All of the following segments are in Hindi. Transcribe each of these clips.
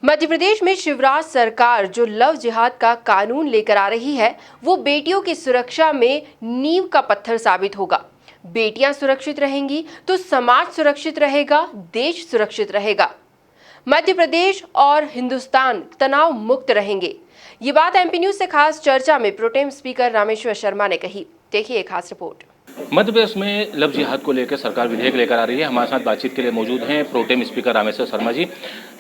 मध्य प्रदेश में शिवराज सरकार जो लव जिहाद का कानून लेकर आ रही है, वो बेटियों की सुरक्षा में नींव का पत्थर साबित होगा। बेटियां सुरक्षित रहेंगी तो समाज सुरक्षित रहेगा, देश सुरक्षित रहेगा। मध्य प्रदेश और हिंदुस्तान तनाव मुक्त रहेंगे। ये बात एमपी न्यूज से खास चर्चा में प्रोटेम स्पीकर रामेश्वर शर्मा ने कही। देखिए एक खास रिपोर्ट। मध्य प्रदेश में लव जिहाद को लेकर सरकार विधेयक लेकर आ रही है। हमारे साथ बातचीत के लिए मौजूद हैं pro tem speaker Rameshwar Sharma ji.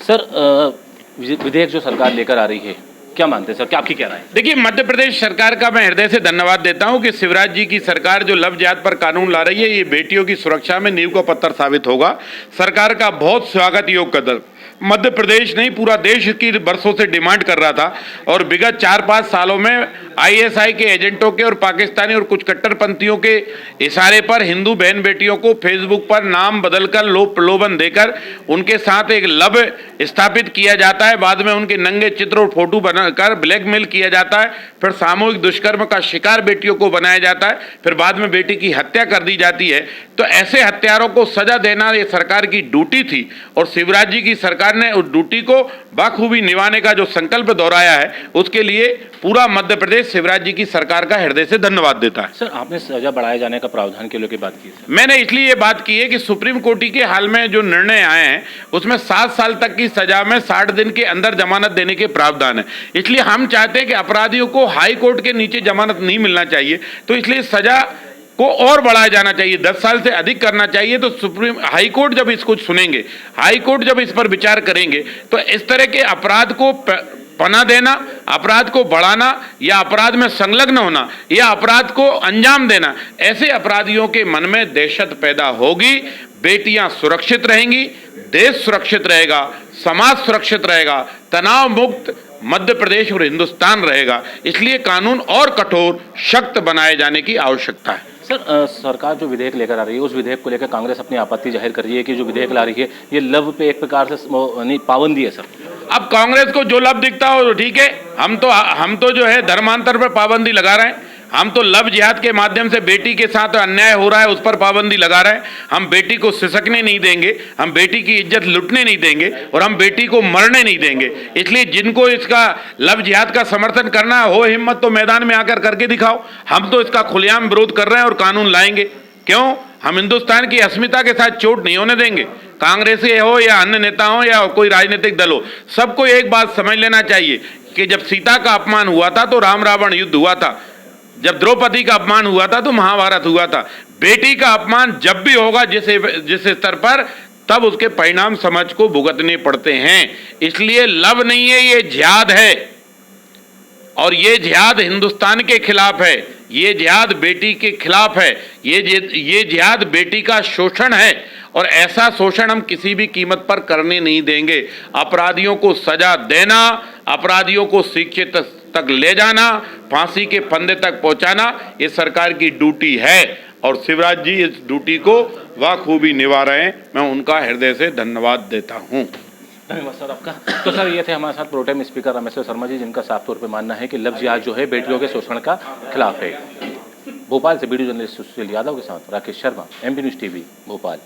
Sir, विधेयक जो सरकार लेकर आ रही है, क्या मानते हैं सर, क्या आपकी क्या राय है? देखिए, मध्य प्रदेश सरकार का मैं हृदय से धन्यवाद देता हूं कि शिवराज जी की सरकार जो लव जिहाद पर कानून ला रही है, ये बेटियों की सुरक्षा में नींव का पत्थर साबित होगा। सरकार का बहुत स्वागत योग्य कदम। मध्य प्रदेश नहीं, पूरा देश की वर्षों से डिमांड कर रहा था और विगत 4-5 सालों में आईएसआई के एजेंटों के और पाकिस्तानी और कुछ कट्टरपंथियों के इशारे पर हिंदू बहन बेटियों को फेसबुक पर नाम बदलकर प्रलोभन देकर उनके साथ एक लव स्थापित किया जाता है। बाद में उनके नंगे चित्र और फोटो बनाकर ब्लैकमेल किया जाता है। फिर सामूहिक दुष्कर्म का शिकार बेटियों को बनाया जाता है। फिर बाद में बेटी की हत्या कर दी जाती है। तो ऐसे हत्यारों को सजा देना ये सरकार की ड्यूटी थी और शिवराज जी की सरकार ने उस ड्यूटी को बाखूबी निभाने का जो संकल्प दोहराया है, उसके लिए पूरा मध्य प्रदेश शिवराज जी की सरकार का हृदय से धन्यवाद देता है। सर, आपने सजा बढ़ाए जाने का प्रावधान के लेकर बात की है। मैंने इसलिए ये बात की है कि सुप्रीम कोर्ट के हाल में जो निर्णय आए हैं उसमें 7 साल तक की सजा में 60 दिन के अंदर जमानत देने के प्रावधान है। इसलिए हम चाहते हैं कि अपराधियों को हाई कोर्ट के नीचे जमानत नहीं मिलना चाहिए, तो इसलिए सजा को और बढ़ाया जाना चाहिए, 10 साल से अधिक करना चाहिए। तो सुप्रीम हाई कोर्ट जब इसको सुनेंगे, हाई कोर्ट जब इस पर विचार करेंगे, तो इस तरह के अपराध को पना देना, अपराध को बढ़ाना या अपराध में संलग्न होना या अपराध को अंजाम देना, ऐसे अपराधियों के मन में दहशत पैदा होगी। बेटियां सुरक्षित रहेंगी, देश सुरक्षित रहेगा, समाज सुरक्षित रहेगा, तनाव मुक्त मध्य प्रदेश और हिंदुस्तान रहेगा। इसलिए कानून और कठोर सख्त बनाए जाने की आवश्यकता है। सर, सरकार जो विधेयक लेकर आ रही है, उस विधेयक को लेकर कांग्रेस अपनी आपत्ति जाहिर कर रही है कि जो विधेयक ला रही है ये लव पे एक प्रकार से पाबंदी है। सर, अब कांग्रेस को जो लव दिखता हो तो ठीक है। हम तो जो है धर्मांतर पर पाबंदी लगा रहे हैं। हम तो लव जिहाद के माध्यम से बेटी के साथ अन्याय हो रहा है उस पर पाबंदी लगा रहे हैं। हम बेटी को सिसकने नहीं देंगे, हम बेटी की इज्जत लुटने नहीं देंगे और हम बेटी को मरने नहीं देंगे। इसलिए जिनको इसका लव जिहाद का समर्थन करना हो हिम्मत तो मैदान में आकर करके दिखाओ। हम तो इसका खुलेआम विरोध कर रहे हैं और कानून लाएंगे। क्यों? हम हिंदुस्तान की अस्मिता के साथ चोट नहीं होने देंगे। कांग्रेस हो या अन्य नेता हो या कोई राजनीतिक दल हो, सबको एक बात समझ लेना चाहिए कि जब सीता का अपमान हुआ था तो राम रावण युद्ध हुआ था, जब द्रौपदी का अपमान हुआ था तो महाभारत हुआ था। बेटी का अपमान जब भी होगा जिस स्तर पर, तब उसके परिणाम समाज को भुगतने पड़ते हैं। इसलिए लव नहीं है, ये जिहाद है और ये जिहाद हिंदुस्तान के खिलाफ है। ये जिहाद बेटी के खिलाफ है। ये जिहाद बेटी का शोषण है और ऐसा शोषण हम किसी भी कीमत पर करने नहीं देंगे। अपराधियों को सजा देना, अपराधियों को शिक्षा तक ले जाना, फांसी के फंदे तक पहुंचाना, ये सरकार की ड्यूटी है और शिवराज जी इस ड्यूटी को बखूबी निभा रहे हैं। मैं उनका हृदय से धन्यवाद देता हूं। धन्यवाद सर आपका। तो सर, ये थे हमारे साथ प्रोटेम स्पीकर रामेश्वर शर्मा जी, जिनका साफ तौर पे मानना है कि लव जिहाद जो है बेटियों के शोषण का खिलाफ है। भोपाल से वीडियो जर्नलिस्ट सुशील यादव के साथ Rakesh Sharma, MP news TV, Bhopal.